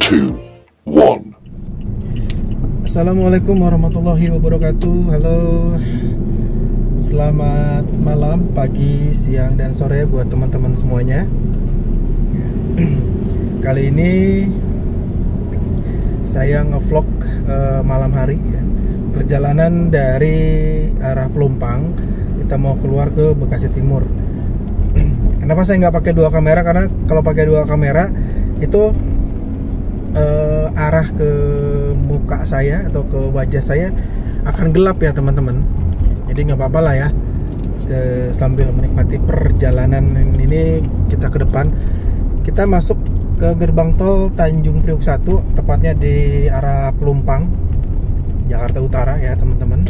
2, 1. Assalamualaikum warahmatullahi wabarakatuh. Halo, selamat malam, pagi, siang, dan sore buat teman-teman semuanya. Kali ini saya ngevlog malam hari ya. Perjalanan dari arah Pelumpang, kita mau keluar ke Bekasi Timur. Kenapa saya nggak pakai dua kamera? Karena kalau pakai dua kamera itu arah ke muka saya atau ke wajah saya akan gelap ya teman-teman. Jadi nggak apa-apa lah ya, sambil menikmati perjalanan ini kita ke depan. Kita masuk ke gerbang tol Tanjung Priok 1, tepatnya di arah Pelumpang, Jakarta Utara ya teman-teman.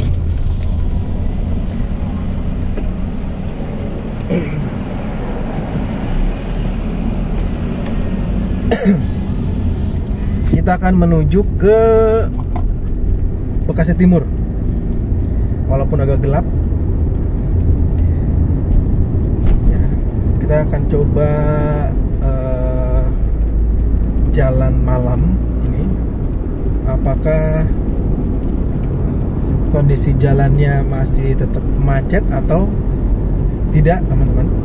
Kita akan menuju ke Bekasi Timur. Walaupun agak gelap ya, kita akan coba jalan malam ini. Apakah kondisi jalannya masih tetap macet atau tidak teman-teman?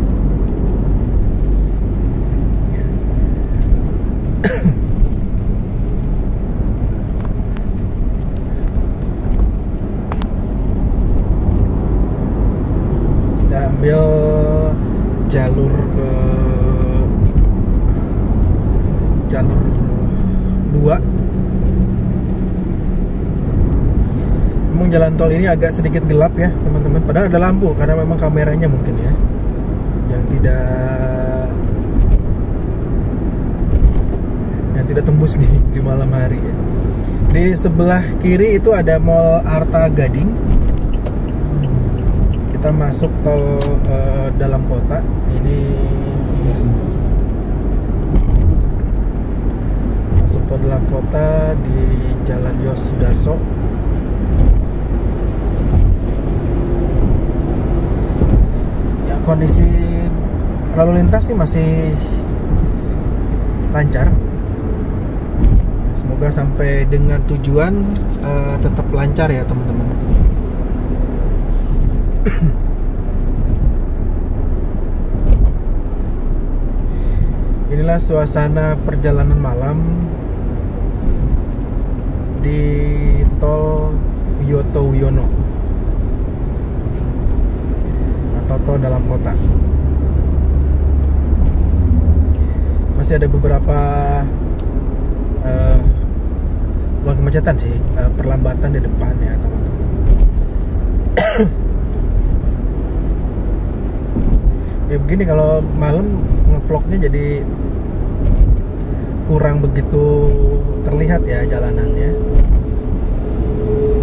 Ambil jalur 2. Memang jalan tol ini agak sedikit gelap ya teman-teman, padahal ada lampu karena memang kameranya mungkin ya yang tidak tembus di malam hari ya. Di sebelah kiri itu ada Mall Arta Gading. Kita masuk tol dalam kota. Ini masuk tol dalam kota di Jalan Yos Sudarso. Ya, kondisi lalu lintas sih masih lancar. Semoga sampai dengan tujuan tetap lancar ya teman-teman. Inilah suasana perjalanan malam di tol Wiyoto Wiono atau tol dalam kota. Masih ada beberapa bukan kemacetan sih, perlambatan di depan ya teman-teman. Ya begini, kalau malam ngevlognya jadi kurang begitu terlihat ya jalanannya.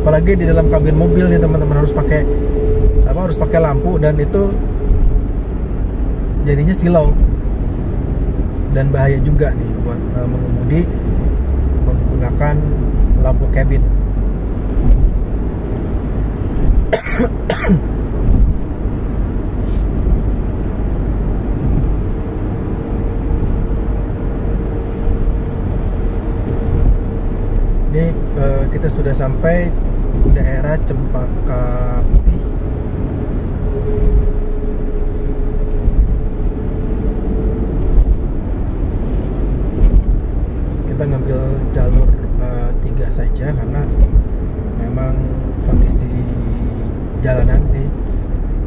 Apalagi di dalam kabin mobil nih teman-teman, harus pakai lampu, dan itu jadinya silau dan bahaya juga nih buat mengemudi menggunakan lampu kabin. Ini kita sudah sampai daerah Cempaka Putih. Kita ngambil jalur 3 saja karena memang kondisi jalanan sih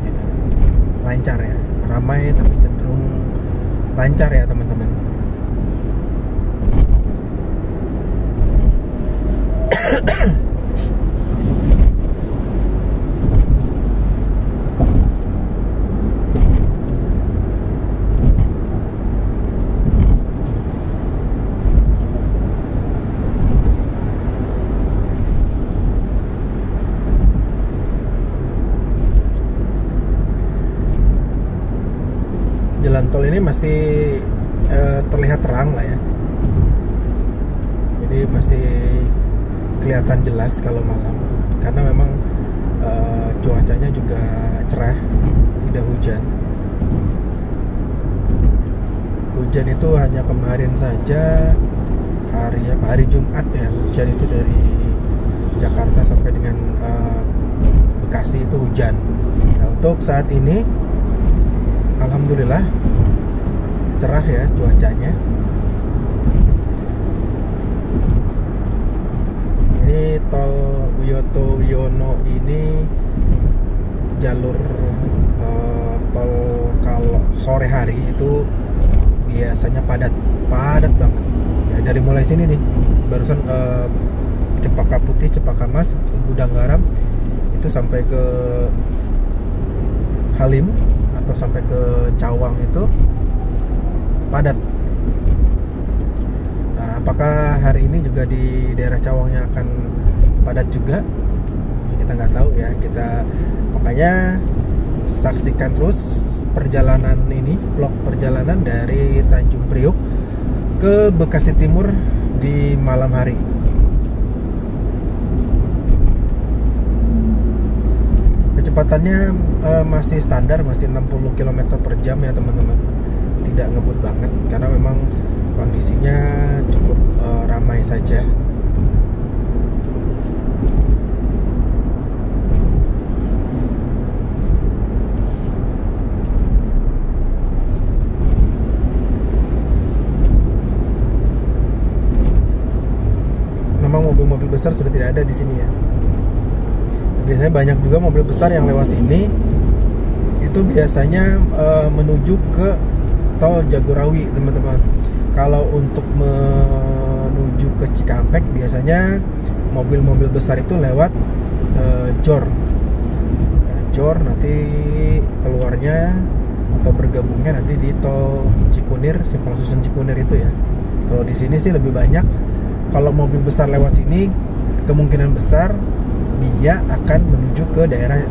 ya, lancar ya, ramai tapi cenderung lancar ya teman-teman. Jalan tol ini masih terlihat terang lah ya, jadi masih kelihatan jelas kalau malam, karena memang cuacanya juga cerah, tidak hujan. Hujan itu hanya kemarin saja hari hari Jumat ya, hujan itu dari Jakarta sampai dengan Bekasi itu hujan. Nah, untuk saat ini alhamdulillah cerah ya cuacanya. Ini tol Wiyoto Wiono ini jalur tol kalau sore hari itu biasanya padat banget ya. Dari mulai sini nih barusan Cempaka Putih, Cempaka Mas, Gudang Garam itu sampai ke Halim atau sampai ke Cawang itu padat. Nah, apakah hari ini juga di daerah Cawangnya akan padat juga? Kita nggak tahu ya. Makanya saksikan terus perjalanan ini, vlog perjalanan dari Tanjung Priuk ke Bekasi Timur di malam hari. Kecepatannya masih standar, masih 60 km per jam ya teman-teman. Tidak ngebut banget karena memang kondisinya cukup ramai saja. Memang mobil-mobil besar sudah tidak ada di sini ya. Biasanya banyak juga mobil besar yang lewat sini. Itu biasanya menuju ke tol Jagorawi teman-teman. Kalau untuk menuju ke Cikampek biasanya mobil-mobil besar itu lewat Jor. Jor nanti keluarnya atau bergabungnya nanti di tol Cikunir, Simpang Susun Cikunir itu ya. Kalau di sini sih lebih banyak kalau mobil besar lewat sini kemungkinan besar dia akan menuju ke daerah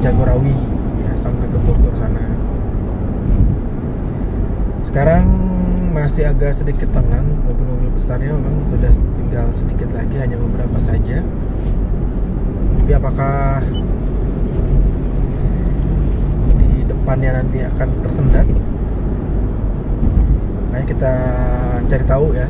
Jagorawi ya, sampai ke Bogor sana. Sekarang masih agak sedikit tenang, mobil-mobil besarnya memang sudah tinggal sedikit lagi, hanya beberapa saja. Tapi apakah di depannya nanti akan tersendat? Makanya kita cari tahu ya.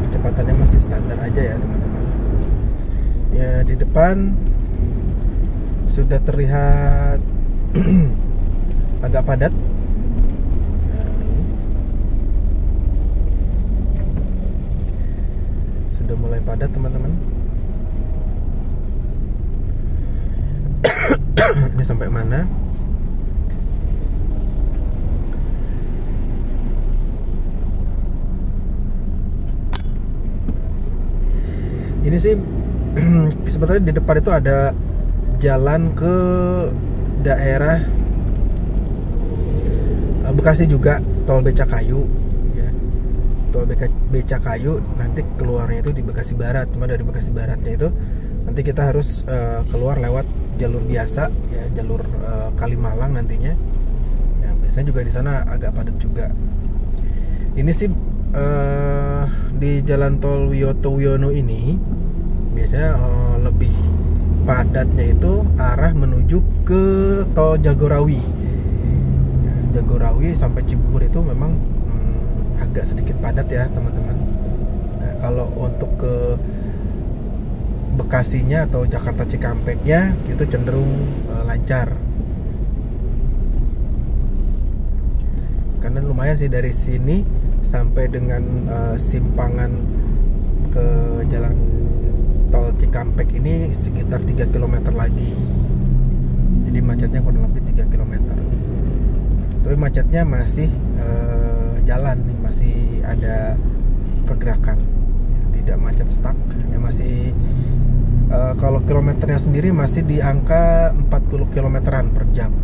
Kecepatannya masih standar aja ya teman-teman. Ya di depan sudah terlihat agak padat. Sudah mulai padat teman-teman. Ini sampai mana? Ini sih sebetulnya di depan itu ada jalan ke daerah Bekasi juga, tol Becakayu ya. Tol Becakayu nanti keluarnya itu di Bekasi Barat. Cuma dari Bekasi Baratnya itu nanti kita harus keluar lewat jalur biasa ya, jalur Kalimalang nantinya. Ya, biasanya juga di sana agak padat juga. Ini sih di jalan tol Wiyoto Wiono ini biasanya lebih padatnya itu arah menuju ke tol Jagorawi. Jagorawi sampai Cibubur itu memang agak sedikit padat ya teman-teman. Nah, kalau untuk ke Bekasinya atau Jakarta Cikampeknya itu cenderung lancar. Karena lumayan sih dari sini sampai dengan simpangan ke jalan tol Cikampek ini sekitar 3 km lagi. Jadi macetnya kurang lebih 3 km. Tapi macetnya masih jalan nih, masih ada pergerakan. Tidak macet stuck, ya masih kalau kilometernya sendiri masih di angka 40 km/an per jam.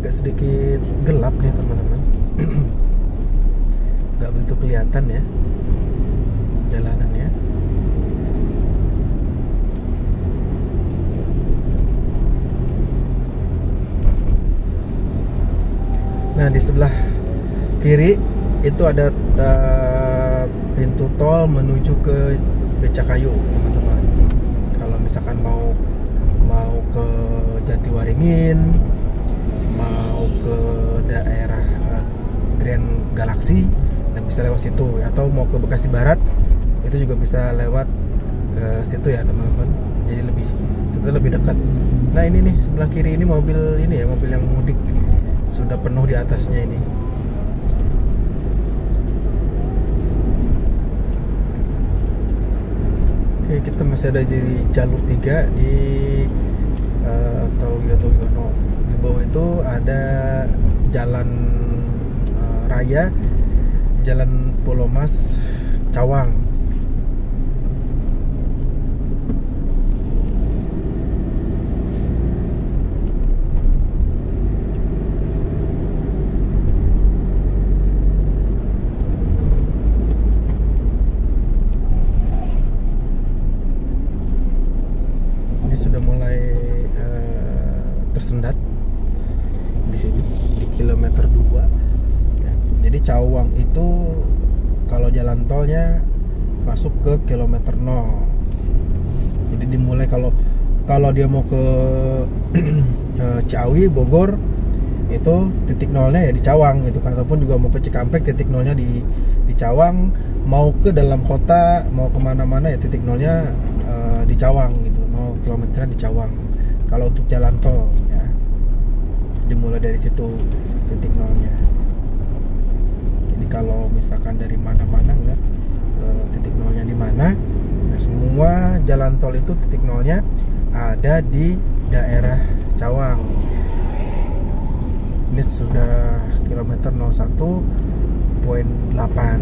agak sedikit gelap nih teman-teman. Nggak begitu kelihatan ya jalanannya. Nah, di sebelah kiri itu ada pintu tol menuju ke Becakayu teman-teman. Kalau misalkan mau ke Jatiwaringin, mau ke daerah Grand Galaxy, dan bisa lewat situ, atau mau ke Bekasi Barat itu juga bisa lewat ke situ ya teman-teman. Jadi sebetulnya lebih dekat. Nah, ini nih sebelah kiri ini mobil ini ya, mobil yang mudik sudah penuh di atasnya ini. Oke, kita masih ada di jalur 3 di tol Wiyoto Wiono. Di bawah itu ada jalan raya, Jalan Pulau Mas, Cawang. Ini sudah mulai tersendat di sini di kilometer 2 ya. Jadi Cawang itu kalau jalan tolnya masuk ke kilometer 0. Jadi dimulai kalau dia mau ke Ciawi, Bogor, itu titik nolnya ya di Cawang gitu kan. Ataupun juga mau ke Cikampek, titik nolnya di Cawang. Mau ke dalam kota, mau kemana-mana ya titik nolnya di Cawang gitu. 0 kilometer di Cawang. Kalau untuk jalan tol ya, dimulai dari situ titik nolnya. Jadi kalau misalkan dari mana-mana nggak titik nolnya di mana, nah semua jalan tol itu titik nolnya ada di daerah Cawang. Ini sudah kilometer 01.8.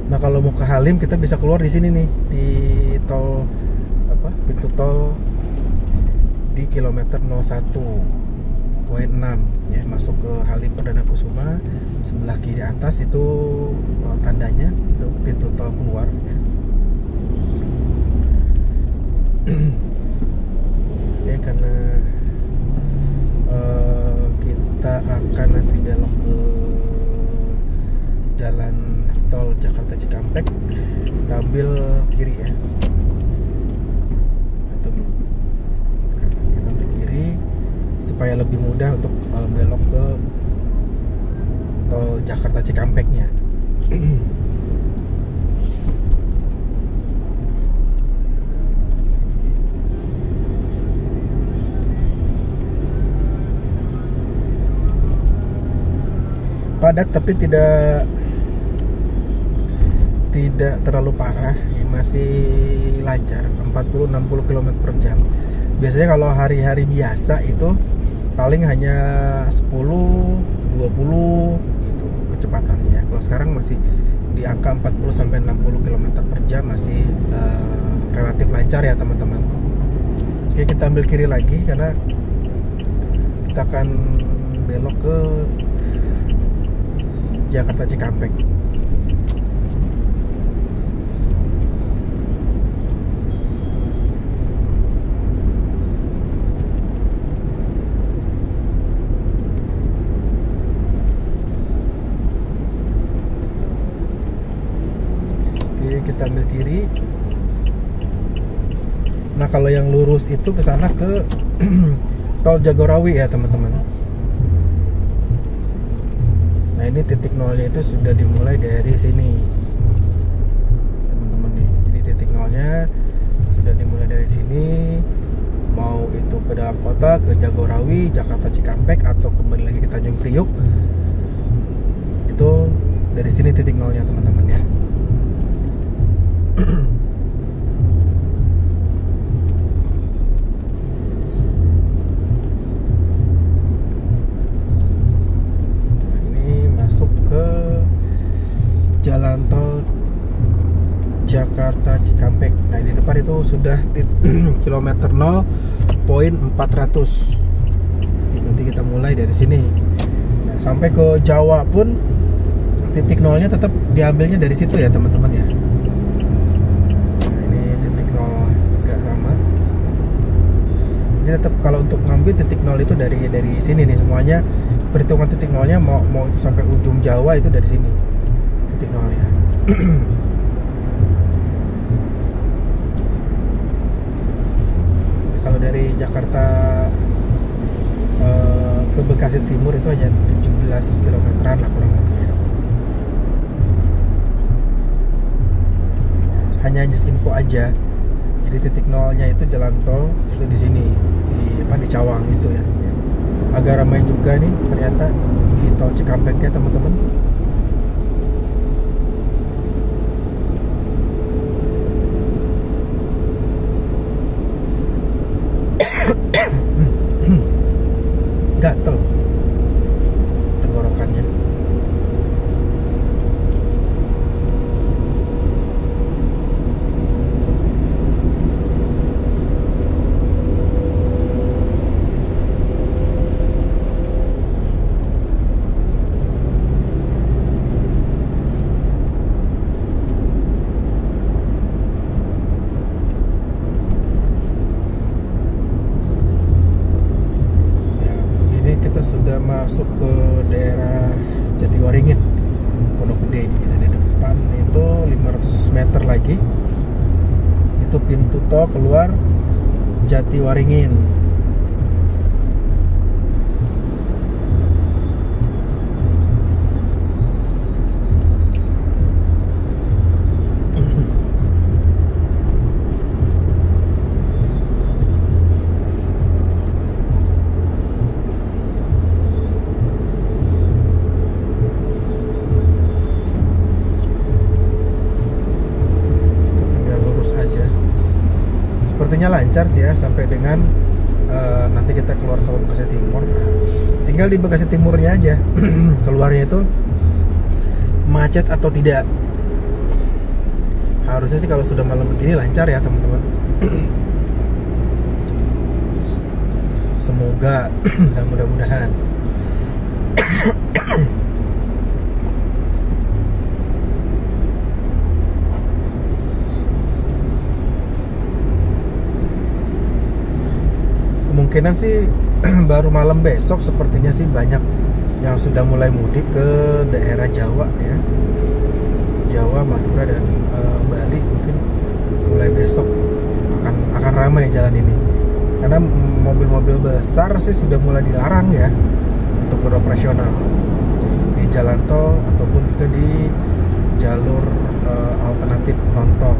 Nah, kalau mau ke Halim kita bisa keluar di sini nih, di tol pintu tol di kilometer 01.6 ya, masuk ke Halim Perdana Kusuma. Sebelah kiri atas itu tandanya itu pintu tol keluar ya. Oke, karena kita akan nanti belok ke jalan tol Jakarta Cikampek, kita ambil kiri ya. Kita ambil kiri supaya lebih mudah untuk belok ke tol Jakarta Cikampeknya. Padat tapi tidak terlalu parah ya, masih lancar 40-60 km per jam. Biasanya kalau hari-hari biasa itu paling hanya 10-20 gitu kecepatannya. Kalau sekarang masih di angka 40-60 km per jam, masih relatif lancar ya teman-teman. Oke, kita ambil kiri lagi karena kita akan belok ke Jakarta Cikampek. Kita ambil kiri. Nah, kalau yang lurus itu ke sana ke tol Jagorawi ya teman-teman. Nah, ini titik nolnya itu sudah dimulai dari sini teman-teman nih. Jadi titik nolnya sudah dimulai dari sini, mau itu ke dalam kota, ke Jagorawi, Jakarta Cikampek, atau kembali lagi ke Tanjung Priuk, itu dari sini titik nolnya teman-teman ya. Ini masuk ke jalan tol sudah kilometer 0.400. Nanti kita mulai dari sini. Nah, sampai ke Jawa pun titik nolnya tetap diambilnya dari situ ya teman-teman ya. Nah, ini titik nol agak sama. Ini tetap kalau untuk ngambil titik nol itu dari sini nih semuanya. Perhitungan titik nolnya mau itu sampai ujung Jawa itu dari sini titik nolnya. Kalau dari Jakarta ke Bekasi Timur itu hanya 17 kilometeran lah kurang lebih. Hanya just info aja. Jadi titik nolnya itu jalan tol itu di sini di Cawang itu ya. Agak ramai juga nih ternyata di tol Cikampeknya teman-teman. Gatel tenggorokannya. Masuk ke daerah Jatiwaringin, Pondok Gede. Di depan itu 500 meter lagi itu pintu tol keluar Jatiwaringin. Sepertinya lancar sih ya sampai dengan nanti kita keluar tol Bekasi Timur. Tinggal di Bekasi Timurnya aja keluarnya itu macet atau tidak. Harusnya sih kalau sudah malam begini lancar ya teman-teman. Semoga dan mudah-mudahan. Kemungkinan sih baru malam besok sepertinya sih banyak yang sudah mulai mudik ke daerah Jawa ya. Jawa, Madura dan Bali mungkin mulai besok akan ramai jalan ini. Karena mobil-mobil besar sih sudah mulai dilarang ya untuk beroperasional di jalan tol ataupun juga di jalur alternatif non tol.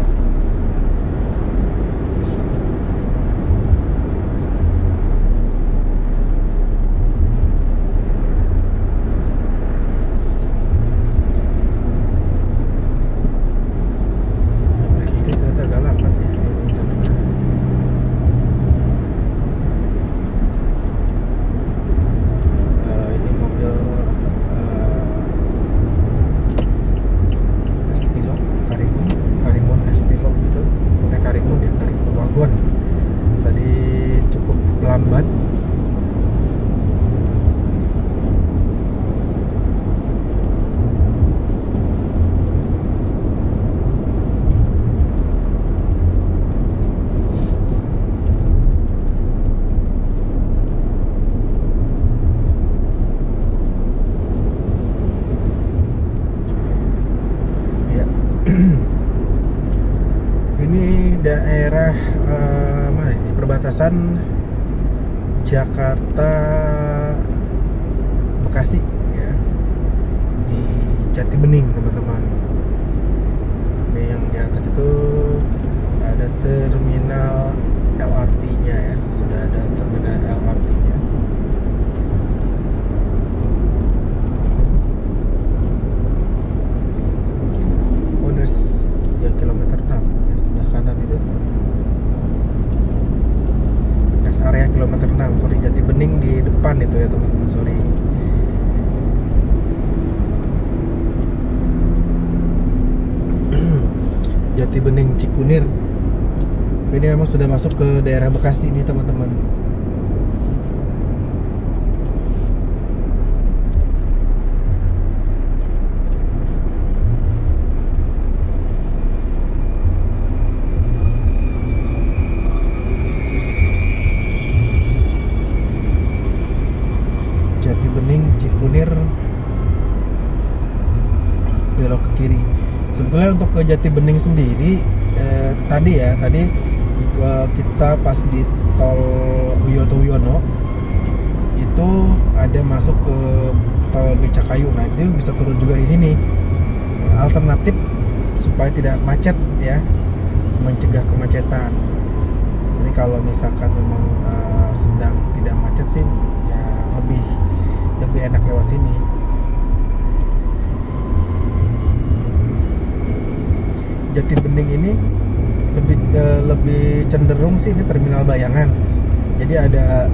Ini daerah mana ini? Perbatasan Jakarta Bekasi ya. Di Jatibening teman-teman. Ini yang di atas itu ada terminal LRT-nya ya. Sudah ada terminal LRT-nya. Ya kilometer 6 ya, sebelah kanan itu rest area kilometer 6. Sorry, Jatibening di depan itu ya teman-teman, sorry. Jatibening Cikunir Ini memang sudah masuk ke daerah Bekasi ini teman-teman. Jatibening, Cikunir, belok ke kiri. Sebetulnya untuk ke Jatibening sendiri tadi kita pas di tol Wiyoto Wiono itu ada masuk ke tol Becakayu. Nah itu bisa turun juga di sini. Alternatif supaya tidak macet ya, mencegah kemacetan. Jadi kalau misalkan memang sedang tidak macet sih ya lebih enak lewat sini. Jatibening ini lebih cenderung sih ini terminal bayangan. Jadi ada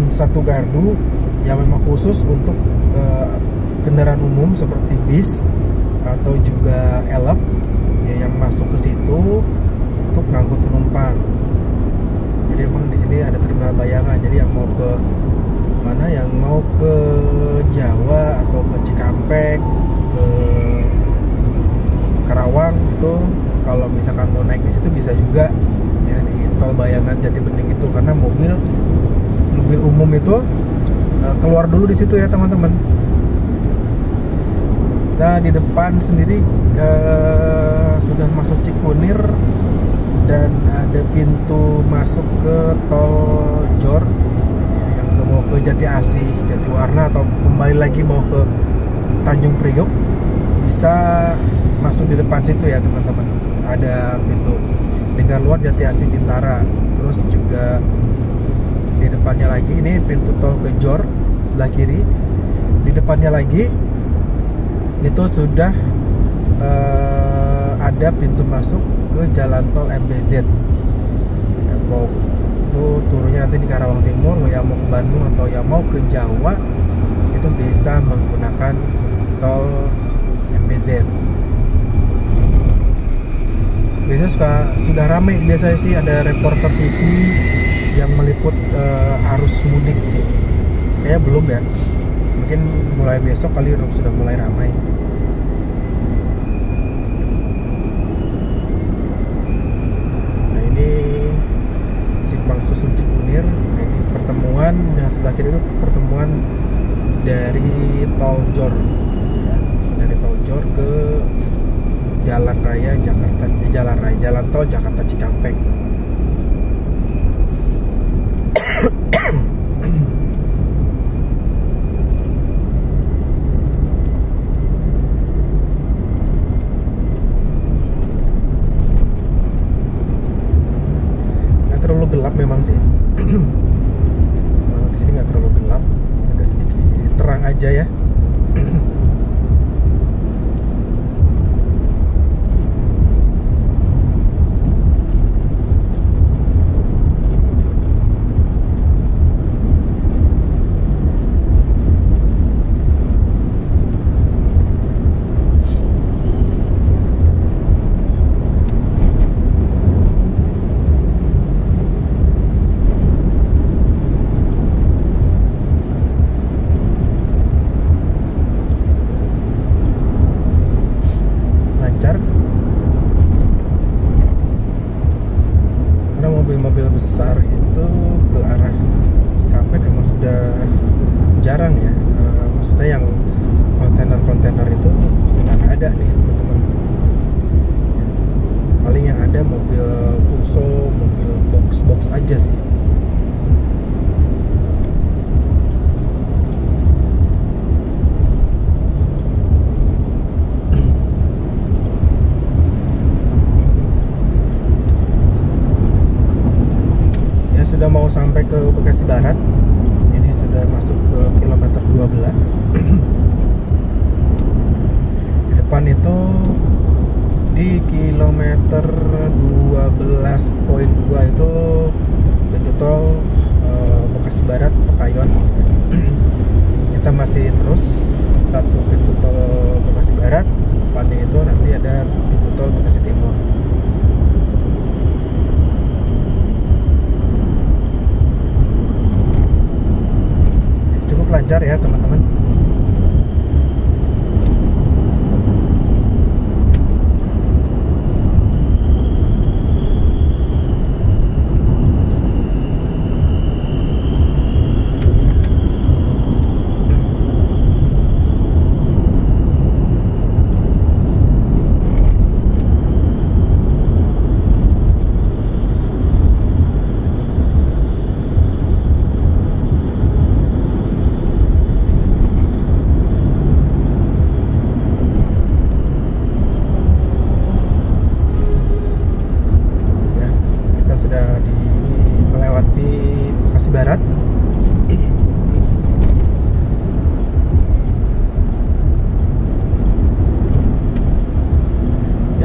satu gardu yang memang khusus untuk kendaraan umum seperti bis atau juga elep ya, yang masuk ke situ untuk ngangkut penumpang. Jadi emang di sini ada terminal bayangan. Jadi yang mau ke mana, yang mau ke Jawa atau ke Cikampek, ke Karawang itu kalau misalkan mau naik di situ bisa juga ya, di tol bayangan Jatibening itu, karena mobil umum itu keluar dulu di situ ya teman-teman. Nah di depan sendiri sudah masuk Cikunir dan ada pintu masuk ke tol Jor yang mau ke Jati Asih, Jatiwarna atau kembali lagi mau ke Tanjung Priok, bisa masuk di depan situ ya teman-teman. Ada pintu lingkar luar Jati Asih Bintara. Terus juga di depannya lagi ini pintu tol ke Jor sebelah kiri. Di depannya lagi itu sudah ada pintu masuk ke jalan tol MBZ. Ya, mau itu turunnya nanti di Karawang Timur, yang mau ke Bandung atau yang mau ke Jawa itu bisa menggunakan tol MBZ. Biasanya sudah ramai, biasanya sih ada reporter TV yang meliput arus mudik. Kayaknya belum ya, mungkin mulai besok kali sudah mulai ramai. Nah ini simpang susun Cikunir. Nah, ini pertemuan yang sebelah kiri itu pertemuan dari tol Jor ya, dari tol Jor ke jalan tol Jakarta Cikampek. Nggak terlalu gelap memang sih. Di sini nggak terlalu gelap, agak sedikit terang aja ya. Mobil besar itu ke arah Cikampek memang sudah jarang ya, maksudnya yang kontainer itu sudah nggak ada nih teman-teman. Paling yang ada mobil Fuso, mobil box aja sih. Sudah mau sampai ke Bekasi Barat. Ini sudah masuk ke kilometer 12. Di depan itu di kilometer 12.2 itu pintu lancar ya teman-teman.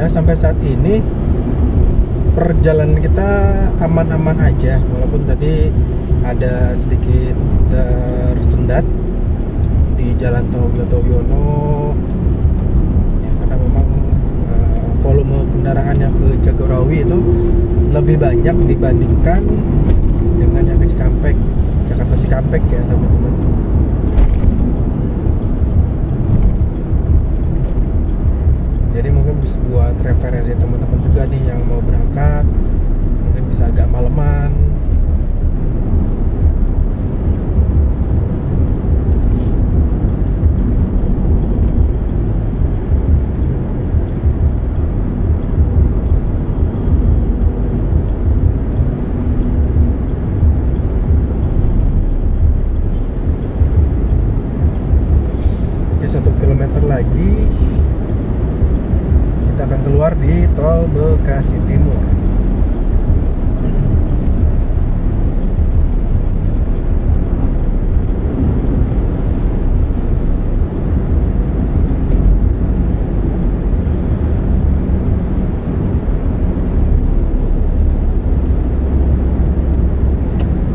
Ya, sampai saat ini perjalanan kita aman-aman aja, walaupun tadi ada sedikit tersendat di Jalan Tol Wiyoto Wiono ya, karena memang volume kendaraan yang ke Jagorawi itu lebih banyak dibandingkan dengan yang ke Cikampek, Jakarta Cikampek ya teman-teman. Jadi mungkin bisa buat referensi teman-teman juga nih yang mau berangkat, mungkin bisa agak maleman. Ya, 1 kilometer lagi kita akan keluar di Tol Bekasi Timur.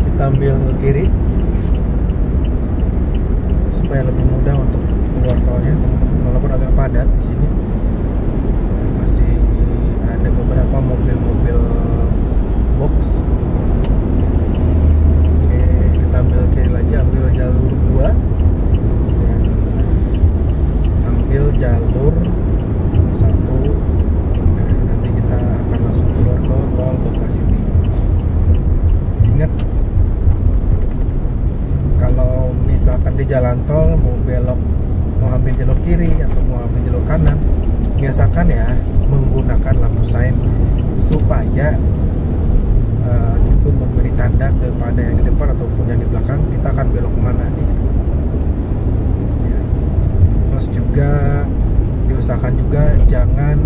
Kita ambil kiri supaya lebih mudah untuk keluar tolnya, walaupun agak padat di sini. Ada beberapa mobil-mobil box. Oke, kita ambil kiri lagi, ambil jalur 2 dan ambil jalur 1. Nah, nanti kita akan langsung keluar ke Tol Bekasi Timur. Ingat, kalau misalkan di jalan tol mau belok, mau ambil jalur kiri atau mau ambil jalur kanan, biasakan ya menggunakan lampu sein supaya itu memberi tanda kepada yang di depan ataupun yang di belakang kita akan belok kemana nih ya. Terus juga diusahakan juga jangan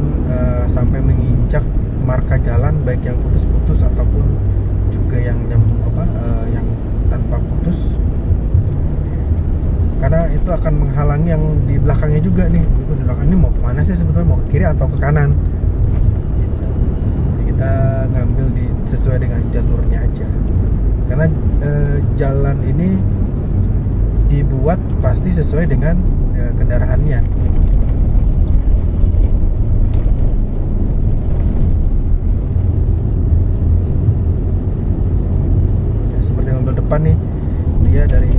sampai menginjak marka jalan, baik yang putus-putus ataupun juga yang yang tanpa putus, karena itu akan menghalangi yang di belakangnya juga nih. Itu di belakang ini mau kemana sih sebetulnya, mau ke kiri atau ke kanan gitu. Jadi kita ngambil sesuai dengan jalurnya aja, karena jalan ini dibuat pasti sesuai dengan kendaraannya. Seperti mobil depan nih, dia dari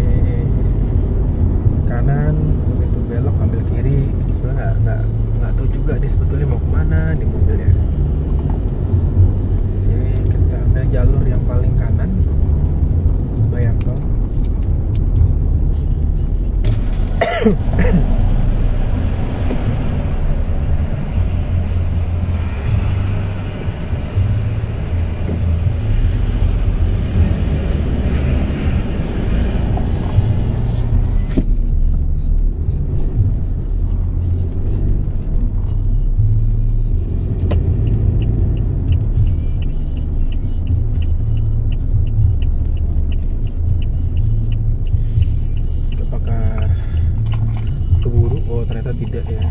kanan begitu belok ambil kiri, nggak tahu juga dia sebetulnya mau kemana di mobilnya. Jadi kita ambil jalur yang paling kanan, bayang tol. Ternyata tidak ya,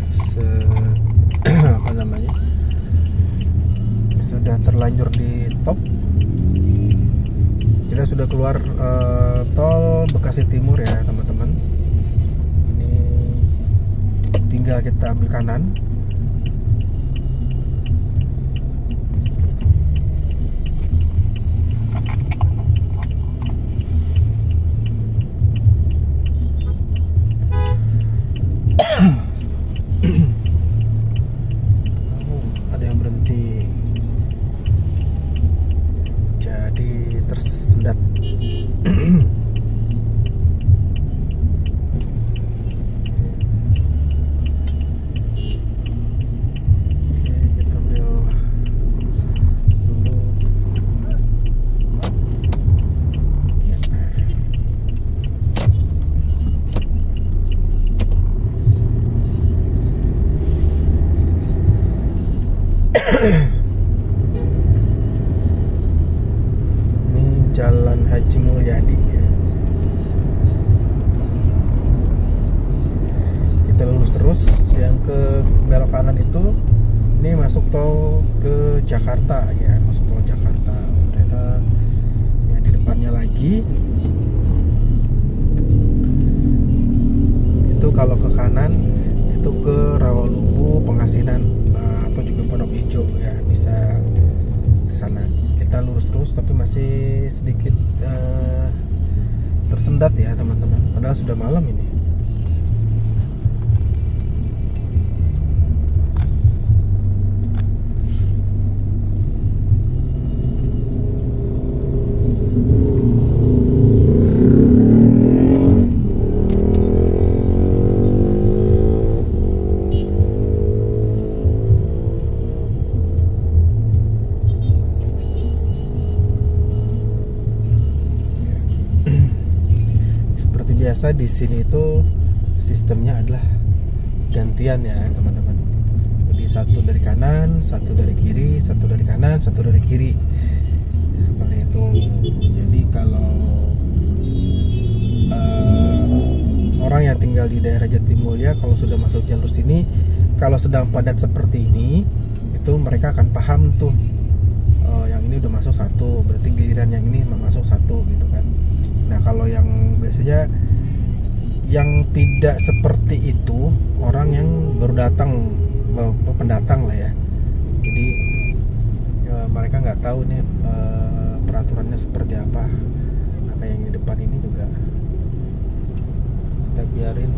sudah terlanjur di stop. Kita sudah keluar Tol Bekasi Timur ya teman-teman. Ini tinggal kita ambil kanan. Ini Jalan Haji Mulyadi ya. Kita lurus terus, yang ke belok kanan itu ini masuk tol ke Jakarta ya, masuk tol Jakarta. Ternyata yang di depannya lagi itu kalau ke kanan itu ke Rawalumbu, Pengasinan, atau juga Pondok Hijau ya, bisa ke sana. Kita lurus terus tapi masih sedikit tersendat ya teman-teman, padahal sudah malam ini. Biasa di sini itu sistemnya adalah gantian ya teman-teman. Jadi satu dari kanan, satu dari kiri, satu dari kanan, satu dari kiri, seperti itu. Jadi kalau orang yang tinggal di daerah Jatimulya, kalau sudah masuk jalur sini, kalau sedang padat seperti ini, itu mereka akan paham tuh, yang ini udah masuk satu, berarti giliran yang ini masuk satu gitu kan. Nah kalau yang biasanya yang tidak seperti itu, orang yang baru datang, pendatang lah ya. Jadi ya, mereka nggak tahu nih peraturannya seperti apa. Nah kayak yang di depan ini juga kita biarin.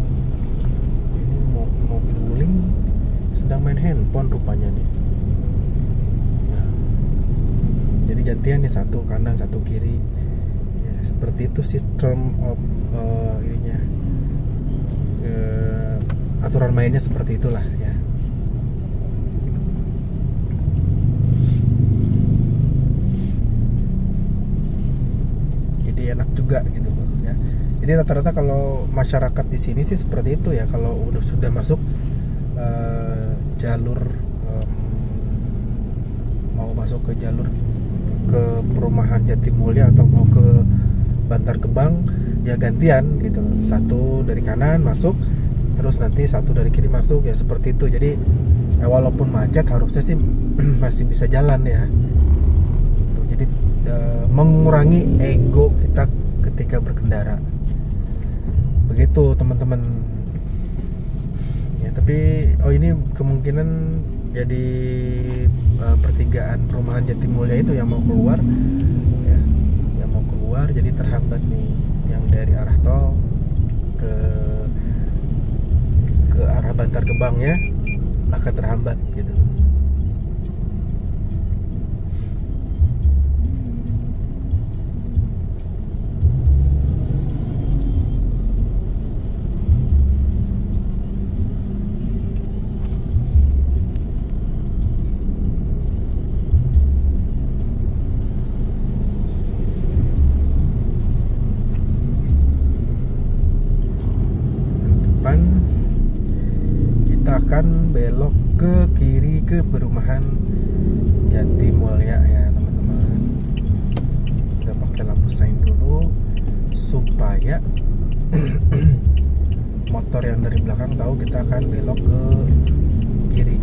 Ini mobil wuling sedang main handphone rupanya nih. Nah, jadi gantian nih, satu kanan satu kiri. Seperti itu sistem ininya, aturan mainnya seperti itulah ya. Jadi enak juga gitu loh ya. Jadi rata-rata kalau masyarakat di sini sih seperti itu ya, kalau sudah masuk jalur, mau masuk ke jalur ke perumahan Jatimulya atau mau ke Bantar Gebang ya gantian gitu, satu dari kanan masuk, terus nanti satu dari kiri masuk ya, seperti itu. Jadi walaupun macet harusnya sih masih bisa jalan ya. Jadi mengurangi ego kita ketika berkendara, begitu teman-teman ya. Tapi ini kemungkinan jadi pertigaan perumahan Jatimulya itu yang mau keluar ya, jadi terhambat nih, yang dari arah tol ke arah Bantar Gebang ya akan terhambat gitu. Kita akan belok ke kiri ke perumahan Jatimulya ya teman-teman. Kita pakai lampu sein dulu supaya motor yang dari belakang tahu kita akan belok ke kiri.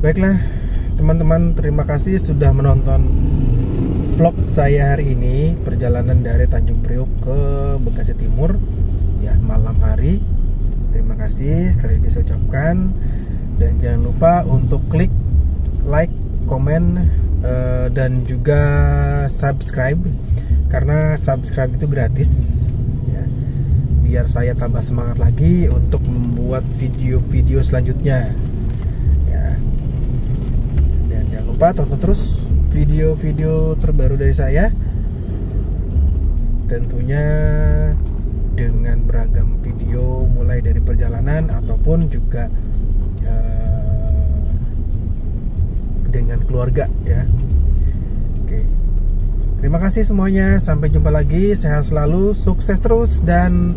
Baiklah teman-teman, terima kasih sudah menonton vlog saya hari ini, perjalanan dari Tanjung Priok ke Bekasi Timur ya, malam hari. Terima kasih sekali lagi saya ucapkan, dan jangan lupa untuk klik like, komen, dan juga subscribe, karena subscribe itu gratis ya. biar saya tambah semangat lagi untuk membuat video-video selanjutnya ya. Dan jangan lupa tonton terus video-video terbaru dari saya, tentunya dengan beragam video mulai dari perjalanan ataupun juga dengan keluarga ya. Oke. Terima kasih semuanya, sampai jumpa lagi, sehat selalu, sukses terus, dan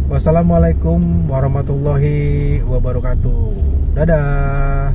wassalamualaikum warahmatullahi wabarakatuh. Dadah.